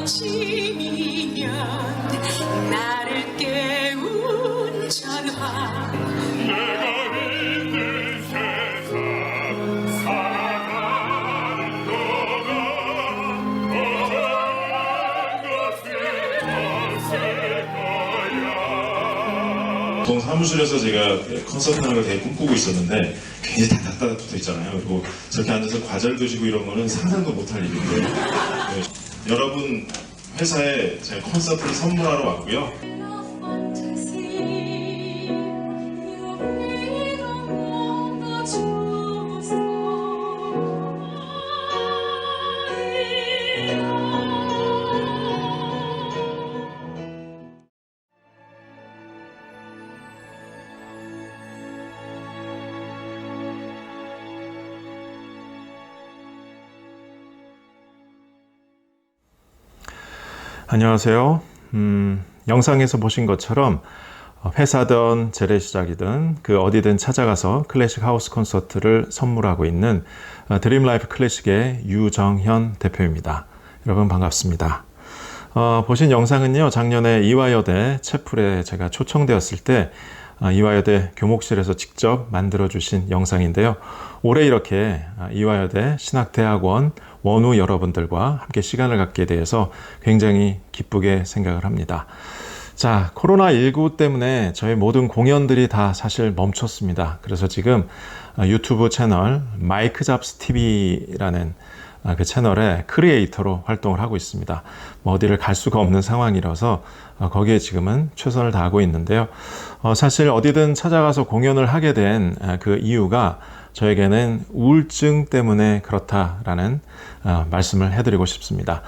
아침이면 나를 깨운 전화 내가 믿는 세상 살아가는 너가 어떤 것을 없을 거야. 보통 사무실에서 제가 콘서트 하는 걸 되게 꿈꾸고 있었는데 굉장히 다닥다닥 붙어 있잖아요. 그리고 저렇게 앉아서 과자를 드시고 이런 거는 상상도 못할 일인데 네. 여러분 회사에 제가 콘서트를 선물하러 왔고요. 안녕하세요. 영상에서 보신 것처럼 회사든 재래시장이든 그 어디든 찾아가서 클래식 하우스 콘서트를 선물하고 있는 드림라이프 클래식의 유정현 대표입니다. 여러분 반갑습니다. 보신 영상은요, 작년에 이화여대 채플에 제가 초청되었을 때 이화여대 교목실에서 직접 만들어주신 영상인데요. 올해 이렇게 이화여대 신학대학원 원우 여러분들과 함께 시간을 갖게 돼서 굉장히 기쁘게 생각을 합니다. 자, 코로나19 때문에 저희 모든 공연들이 다 사실 멈췄습니다. 그래서 지금 유튜브 채널 마이크 잡스 TV라는 그 채널의 크리에이터로 활동을 하고 있습니다. 뭐 어디를 갈 수가 없는 상황이라서 거기에 지금은 최선을 다하고 있는데요. 사실 어디든 찾아가서 공연을 하게 된 그 이유가 저에게는 우울증 때문에 그렇다라는 말씀을 해드리고 싶습니다.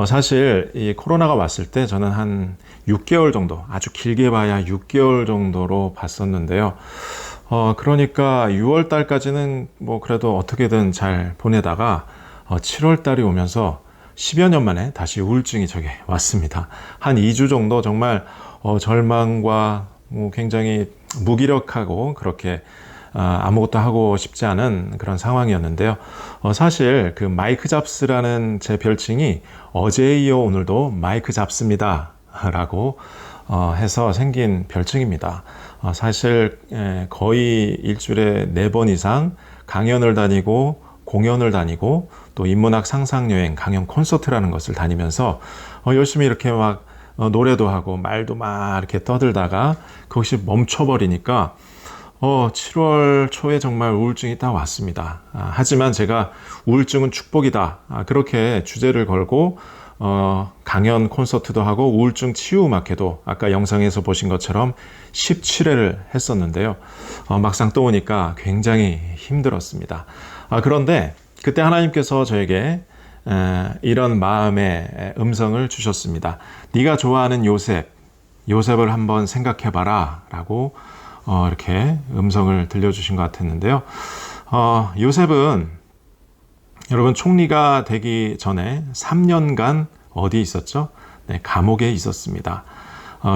사실 이 코로나가 왔을 때 저는 한 6개월 정도, 아주 길게 봐야 6개월 정도로 봤었는데요. 그러니까 6월 달까지는 뭐 그래도 어떻게든 잘 보내다가 7월 달이 오면서 10여 년 만에 다시 우울증이 저게 왔습니다. 한 2주 정도 정말 절망과 뭐 굉장히 무기력하고 그렇게 아무것도 하고 싶지 않은 그런 상황이었는데요. 사실 그 마이크 잡스라는 제 별칭이 어제에 이어 오늘도 마이크 잡습니다 라고 해서 생긴 별칭입니다. 사실 거의 일주일에 4번 이상 강연을 다니고 공연을 다니고 또 인문학 상상여행 강연 콘서트라는 것을 다니면서 열심히 이렇게 막 노래도 하고 말도 막 이렇게 떠들다가 그것이 멈춰버리니까 7월 초에 정말 우울증이 딱 왔습니다. 하지만 제가 우울증은 축복이다 그렇게 주제를 걸고 강연 콘서트도 하고 우울증 치유 음악회도 아까 영상에서 보신 것처럼 17회를 했었는데요. 막상 또 오니까 굉장히 힘들었습니다. 그런데 그때 하나님께서 저에게 이런 마음의 음성을 주셨습니다. 네가 좋아하는 요셉을 한번 생각해봐라 라고 이렇게 음성을 들려주신 것 같았는데요. 요셉은 여러분 총리가 되기 전에 3년간 어디 있었죠? 네, 감옥에 있었습니다.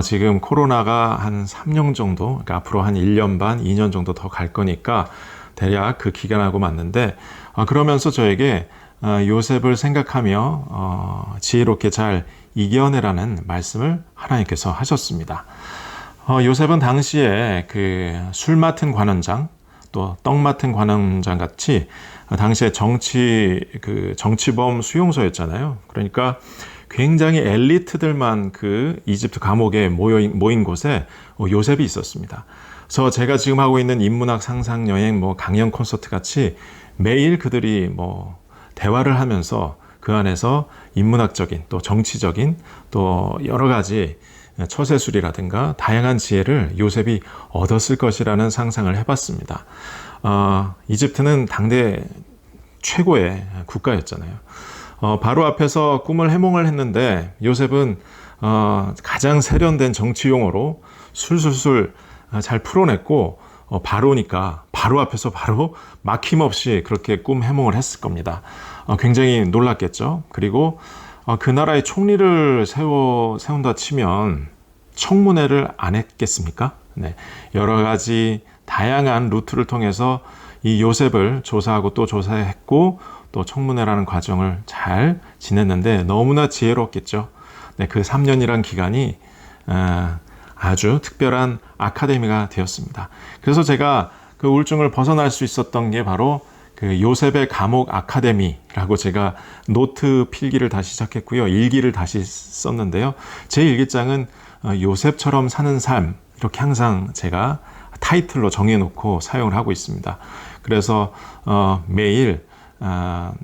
지금 코로나가 한 3년 정도, 그러니까 앞으로 한 1년 반, 2년 정도 더 갈 거니까 대략 그 기간하고 맞는데 그러면서 저에게 요셉을 생각하며 지혜롭게 잘 이겨내라는 말씀을 하나님께서 하셨습니다. 요셉은 당시에 그 술 맡은 관원장 또 떡 맡은 관원장 같이 당시에 정치범 수용소였잖아요. 그러니까 굉장히 엘리트들만 그 이집트 감옥에 모인 곳에 요셉이 있었습니다. 그래서 제가 지금 하고 있는 인문학 상상 여행 강연 콘서트 같이 매일 그들이 대화를 하면서 그 안에서 인문학적인 또 정치적인 또 여러 가지 처세술이라든가 다양한 지혜를 요셉이 얻었을 것이라는 상상을 해봤습니다. 이집트는 당대 최고의 국가였잖아요. 바로 앞에서 꿈을 해몽을 했는데 요셉은 가장 세련된 정치 용어로 술술술 잘 풀어냈고 바로니까 바로 앞에서 바로 막힘없이 그렇게 꿈 해몽을 했을 겁니다. 굉장히 놀랐겠죠. 그리고 그 나라의 총리를 세운다 치면 청문회를 안 했겠습니까? 네, 여러 가지 다양한 루트를 통해서 이 요셉을 조사하고 또 조사했고 또 청문회라는 과정을 잘 지냈는데 너무나 지혜로웠겠죠. 네, 그 3년이란 기간이 아주 특별한 아카데미가 되었습니다. 그래서 제가 그 우울증을 벗어날 수 있었던 게 바로 그 요셉의 감옥 아카데미라고 제가 노트 필기를 다시 시작했고요. 일기를 다시 썼는데요. 제 일기장은 요셉처럼 사는 삶, 이렇게 항상 제가 타이틀로 정해놓고 사용을 하고 있습니다. 그래서 매일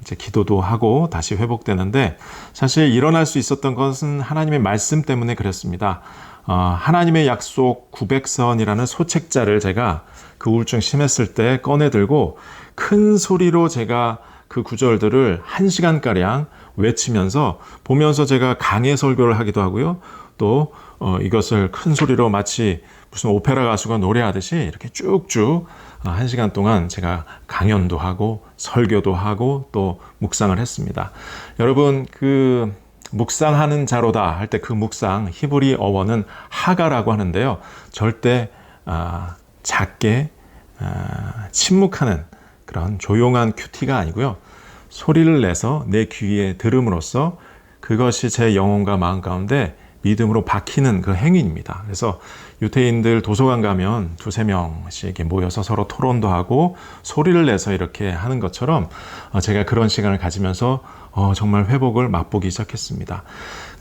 이제 기도도 하고 다시 회복되는데, 사실 일어날 수 있었던 것은 하나님의 말씀 때문에 그랬습니다. 하나님의 약속 900선이라는 소책자를 제가 그 우울증 심했을 때 꺼내 들고 큰 소리로 제가 그 구절들을 1시간가량 외치면서 보면서 제가 강해 설교를 하기도 하고요. 또 이것을 큰 소리로 마치 무슨 오페라 가수가 노래하듯이 이렇게 쭉쭉 1시간 동안 제가 강연도 하고 설교도 하고 또 묵상을 했습니다. 여러분, 그 묵상하는 자로다 할 때 그 묵상, 히브리 어원은 하가라고 하는데요. 절대 작게 침묵하는 그런 조용한 큐티가 아니고요. 소리를 내서 내 귀에 들음으로써 그것이 제 영혼과 마음 가운데 믿음으로 박히는 그 행위입니다. 그래서 유태인들 도서관 가면 2-3명씩 이렇게 모여서 서로 토론도 하고 소리를 내서 이렇게 하는 것처럼 제가 그런 시간을 가지면서 정말 회복을 맛보기 시작했습니다.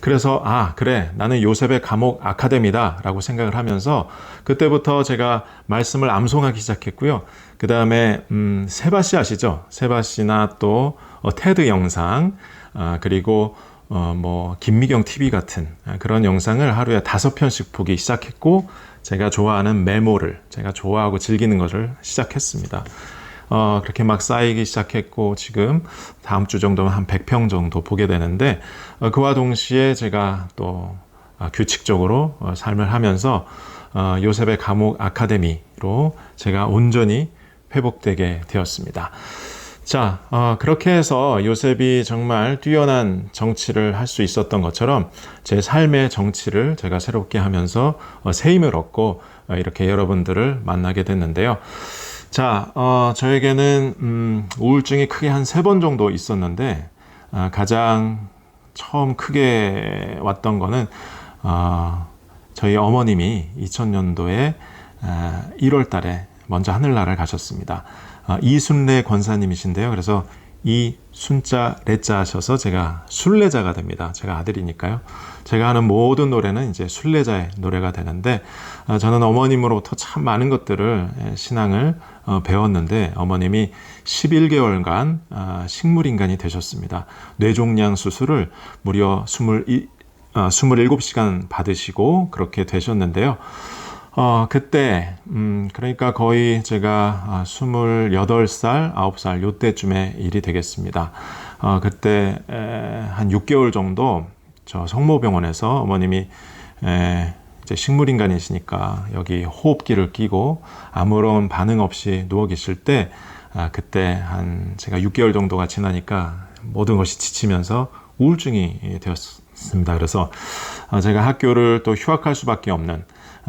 그래서 그래, 나는 요셉의 감옥 아카데미다 라고 생각을 하면서 그때부터 제가 말씀을 암송하기 시작했고요. 그 다음에 세바씨 아시죠? 세바씨나 또 테드 영상, 그리고 김미경 TV 같은 그런 영상을 하루에 5편씩 보기 시작했고, 제가 좋아하는 메모를, 제가 좋아하고 즐기는 것을 시작했습니다. 그렇게 막 쌓이기 시작했고, 지금 다음 주 정도면 한 100편 정도 보게 되는데, 그와 동시에 제가 또 규칙적으로 삶을 하면서 요셉의 감옥 아카데미로 제가 온전히 회복되게 되었습니다. 자, 그렇게 해서 요셉이 정말 뛰어난 정치를 할 수 있었던 것처럼 제 삶의 정치를 제가 새롭게 하면서 새 힘을 얻고 이렇게 여러분들을 만나게 됐는데요. 자, 저에게는 우울증이 크게 한 3번 정도 있었는데, 가장 처음 크게 왔던 거는 저희 어머님이 2000년도에 1월 달에 먼저 하늘나라를 가셨습니다. 이순례 권사님이신데요. 그래서 이 순자 레자 하셔서 제가 순례자가 됩니다. 제가 아들이니까요. 제가 하는 모든 노래는 이제 순례자의 노래가 되는데, 저는 어머님으로부터 참 많은 것들을, 신앙을 배웠는데, 어머님이 11개월간 식물인간이 되셨습니다. 뇌종양 수술을 무려 27시간 받으시고 그렇게 되셨는데요. 그때, 그러니까 거의 제가 28살, 9살 요때쯤에 일이 되겠습니다. 그때 한 6개월 정도 저 성모병원에서 어머님이 이제 식물인간이시니까 여기 호흡기를 끼고 아무런 반응 없이 누워 계실 때, 그때 한 제가 6개월 정도가 지나니까 모든 것이 지치면서 우울증이 되었습니다. 그래서 제가 학교를 또 휴학할 수밖에 없는,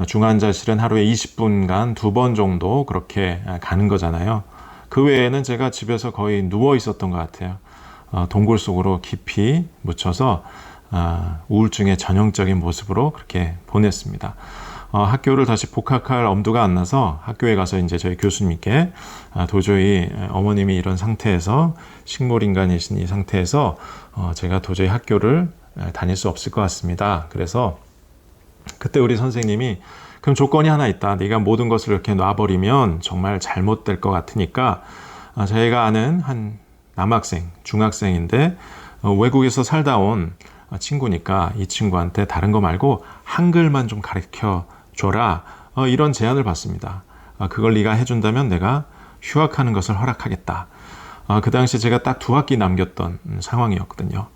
중환자실은 하루에 20분간 2번 정도 그렇게 가는 거잖아요. 그 외에는 제가 집에서 거의 누워 있었던 것 같아요. 동굴 속으로 깊이 묻혀서 우울증의 전형적인 모습으로 그렇게 보냈습니다. 학교를 다시 복학할 엄두가 안 나서 학교에 가서 이제 저희 교수님께 도저히 어머님이 이런 상태에서, 식물인간이신 이 상태에서 제가 도저히 학교를 다닐 수 없을 것 같습니다. 그래서 그때 우리 선생님이, 그럼 조건이 하나 있다. 네가 모든 것을 이렇게 놔버리면 정말 잘못될 것 같으니까, 저희가 아는 한 남학생, 중학생인데 외국에서 살다 온 친구니까 이 친구한테 다른 거 말고 한글만 좀 가르쳐 줘라, 이런 제안을 받습니다. 그걸 네가 해준다면 내가 휴학하는 것을 허락하겠다. 그 당시 제가 딱 2학기 남겼던 상황이었거든요.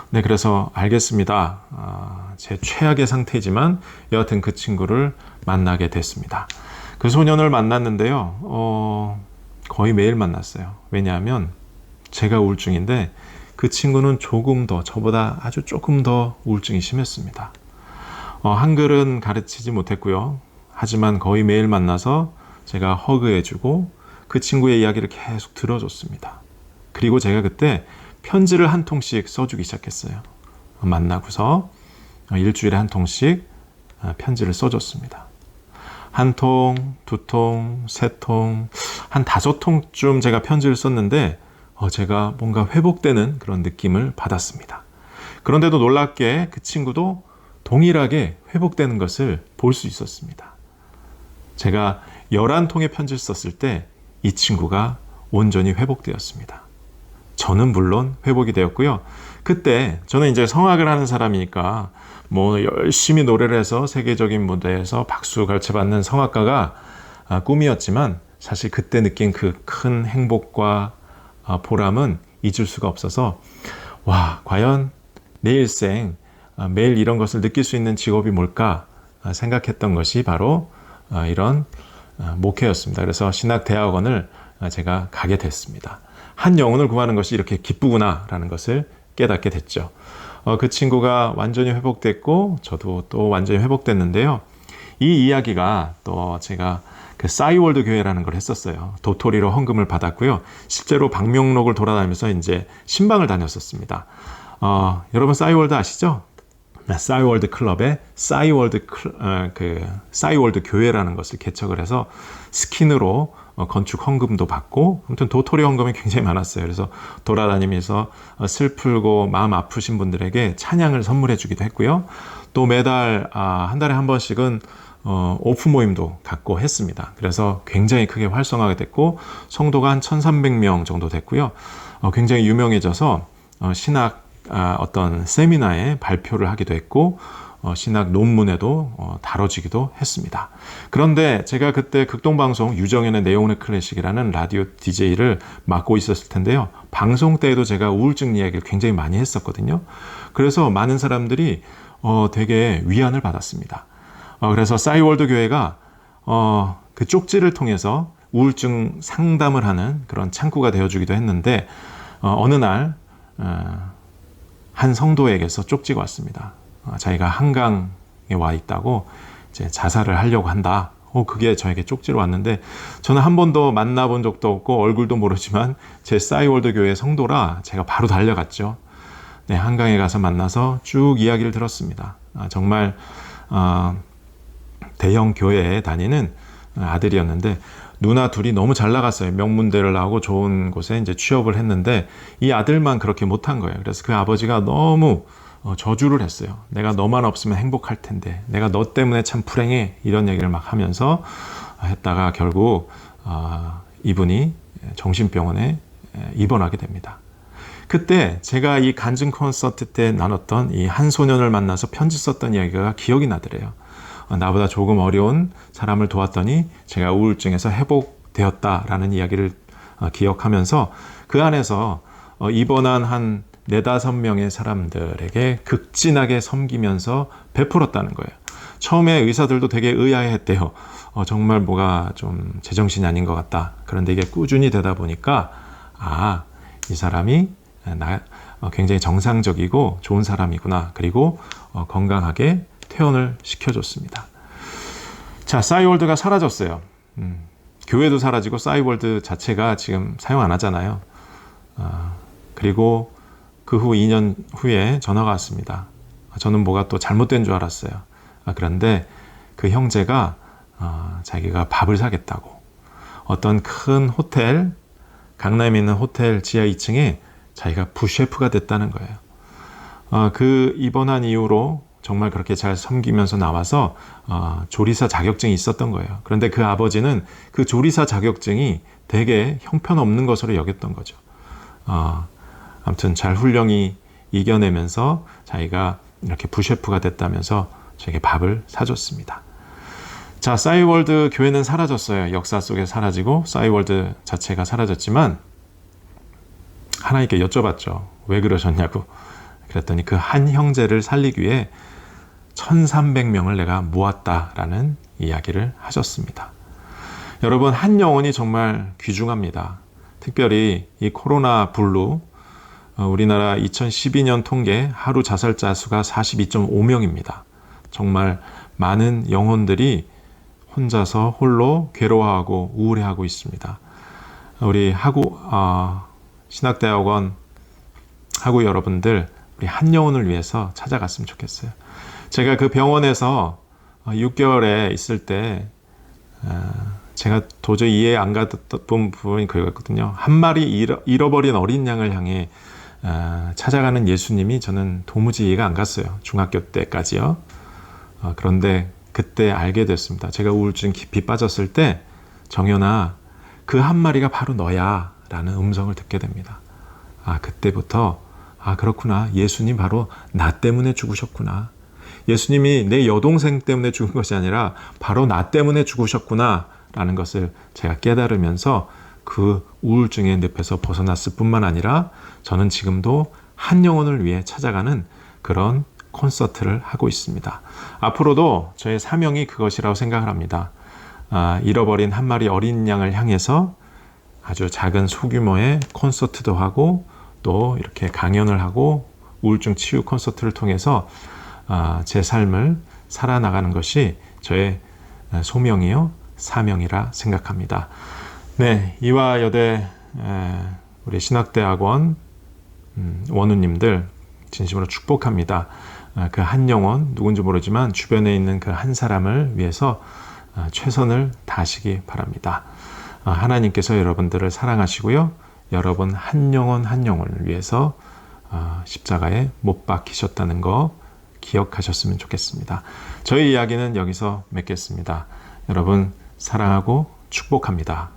네, 그래서 알겠습니다. 제 최악의 상태지만 여하튼 그 친구를 만나게 됐습니다. 그 소년을 만났는데요. 거의 매일 만났어요. 왜냐하면 제가 우울증인데 그 친구는 조금 더, 저보다 아주 조금 더 우울증이 심했습니다. 한글은 가르치지 못했고요. 하지만 거의 매일 만나서 제가 허그해주고 그 친구의 이야기를 계속 들어줬습니다. 그리고 제가 그때 편지를 한 통씩 써주기 시작했어요. 만나고서 일주일에 한 통씩 편지를 써줬습니다. 한 통, 두 통, 세 통, 한 5통쯤 제가 편지를 썼는데 제가 뭔가 회복되는 그런 느낌을 받았습니다. 그런데도 놀랍게 그 친구도 동일하게 회복되는 것을 볼 수 있었습니다. 제가 11통의 편지를 썼을 때 이 친구가 온전히 회복되었습니다. 저는 물론 회복이 되었고요. 그때 저는 이제 성악을 하는 사람이니까 뭐 열심히 노래를 해서 세계적인 무대에서 박수 갈채받는 성악가가 꿈이었지만 사실 그때 느낀 그 큰 행복과 보람은 잊을 수가 없어서 와, 과연 내 일생 매일 이런 것을 느낄 수 있는 직업이 뭘까 생각했던 것이 바로 이런 목회였습니다. 그래서 신학대학원을 제가 가게 됐습니다. 한 영혼을 구하는 것이 이렇게 기쁘구나라는 것을 깨닫게 됐죠. 그 친구가 완전히 회복됐고 저도 또 완전히 회복됐는데요. 이 이야기가 또 제가 그 싸이월드 교회라는 걸 했었어요. 도토리로 헌금을 받았고요. 실제로 방명록을 돌아다니면서 이제 신방을 다녔었습니다. 여러분 싸이월드 아시죠? 싸이월드 클럽에 싸이월드 교회라는 것을 개척을 해서 스킨으로 건축 헌금도 받고 아무튼 도토리 헌금이 굉장히 많았어요. 그래서 돌아다니면서 슬프고 마음 아프신 분들에게 찬양을 선물해 주기도 했고요. 또 매달 한 달에 한 번씩은 오프 모임도 갖고 했습니다. 그래서 굉장히 크게 활성화가 됐고 성도가 한 1300명 정도 됐고요. 굉장히 유명해져서 신학 어떤 세미나에 발표를 하기도 했고 신학 논문에도 다뤄지기도 했습니다. 그런데 제가 그때 극동방송 유정현의 내용의 클래식이라는 라디오 DJ를 맡고 있었을 텐데요. 방송 때에도 제가 우울증 이야기를 굉장히 많이 했었거든요. 그래서 많은 사람들이 되게 위안을 받았습니다. 그래서 싸이월드 교회가 그 쪽지를 통해서 우울증 상담을 하는 그런 창구가 되어주기도 했는데 어느 날 한 성도에게서 쪽지가 왔습니다. 자기가 한강에 와 있다고 이제 자살을 하려고 한다. 그게 저에게 쪽지로 왔는데 저는 한 번도 만나본 적도 없고 얼굴도 모르지만 제 싸이월드 교회 성도라 제가 바로 달려갔죠. 네, 한강에 가서 만나서 쭉 이야기를 들었습니다. 정말 대형 교회에 다니는 아들이었는데 누나 둘이 너무 잘 나갔어요. 명문대를 나오고 좋은 곳에 이제 취업을 했는데 이 아들만 그렇게 못한 거예요. 그래서 그 아버지가 너무 저주를 했어요. 내가 너만 없으면 행복할 텐데 내가 너 때문에 참 불행해 이런 얘기를 막 하면서 했다가 결국 이분이 정신병원에 입원하게 됩니다. 그때 제가 이 간증 콘서트 때 나눴던 이 한 소년을 만나서 편지 썼던 이야기가 기억이 나더래요. 나보다 조금 어려운 사람을 도왔더니 제가 우울증에서 회복되었다라는 이야기를 기억하면서 그 안에서 입원한 한 4-5명의 사람들에게 극진하게 섬기면서 베풀었다는 거예요. 처음에 의사들도 되게 의아해했대요. 정말 뭐가 좀 제정신이 아닌 것 같다. 그런데 이게 꾸준히 되다 보니까 이 사람이 굉장히 정상적이고 좋은 사람이구나. 그리고 건강하게 퇴원을 시켜줬습니다. 자, 싸이월드가 사라졌어요. 교회도 사라지고 싸이월드 자체가 지금 사용 안 하잖아요. 그리고 그 후 2년 후에 전화가 왔습니다. 저는 뭐가 또 잘못된 줄 알았어요. 그런데 그 형제가 자기가 밥을 사겠다고 어떤 큰 호텔, 강남에 있는 호텔 지하 2층에 자기가 부셰프가 됐다는 거예요. 그 입원한 이후로 정말 그렇게 잘 섬기면서 나와서 조리사 자격증이 있었던 거예요. 그런데 그 아버지는 그 조리사 자격증이 되게 형편없는 것으로 여겼던 거죠. 아무튼 잘 훌륭히 이겨내면서 자기가 이렇게 부셰프가 됐다면서 저에게 밥을 사줬습니다. 자, 싸이월드 교회는 사라졌어요. 역사 속에 사라지고 싸이월드 자체가 사라졌지만 하나님께 여쭤봤죠. 왜 그러셨냐고. 그랬더니 그 한 형제를 살리기 위해 1300명을 내가 모았다라는 이야기를 하셨습니다. 여러분, 한 영혼이 정말 귀중합니다. 특별히 이 코로나 블루, 우리나라 2012년 통계 하루 자살자 수가 42.5명입니다. 정말 많은 영혼들이 혼자서 홀로 괴로워하고 우울해하고 있습니다. 우리 신학대학원 하고 여러분들 우리 한 영혼을 위해서 찾아갔으면 좋겠어요. 제가 그 병원에서 6개월에 있을 때 제가 도저히 이해 안 갔던 부분이 그거였거든요. 한 마리 잃어버린 어린 양을 향해 찾아가는 예수님이 저는 도무지 이해가 안 갔어요. 중학교 때까지요. 그런데 그때 알게 됐습니다. 제가 우울증 깊이 빠졌을 때 정연아, 그 한 마리가 바로 너야 라는 음성을 듣게 됩니다. 그때부터 그렇구나. 예수님 바로 나 때문에 죽으셨구나. 예수님이 내 여동생 때문에 죽은 것이 아니라 바로 나 때문에 죽으셨구나 라는 것을 제가 깨달으면서 그 우울증의 늪에서 벗어났을 뿐만 아니라 저는 지금도 한 영혼을 위해 찾아가는 그런 콘서트를 하고 있습니다. 앞으로도 저의 사명이 그것이라고 생각을 합니다. 잃어버린 한 마리 어린 양을 향해서 아주 작은 소규모의 콘서트도 하고 또 이렇게 강연을 하고 우울증 치유 콘서트를 통해서 제 삶을 살아나가는 것이 저의 소명이요 사명이라 생각합니다. 네, 이화여대 우리 신학대학원 원우님들 진심으로 축복합니다. 그 한 영혼 누군지 모르지만 주변에 있는 그 한 사람을 위해서 최선을 다하시기 바랍니다. 하나님께서 여러분들을 사랑하시고요. 여러분 한 영혼 한 영혼을 위해서 십자가에 못 박히셨다는 거 기억하셨으면 좋겠습니다. 저희 이야기는 여기서 맺겠습니다. 여러분 사랑하고 축복합니다.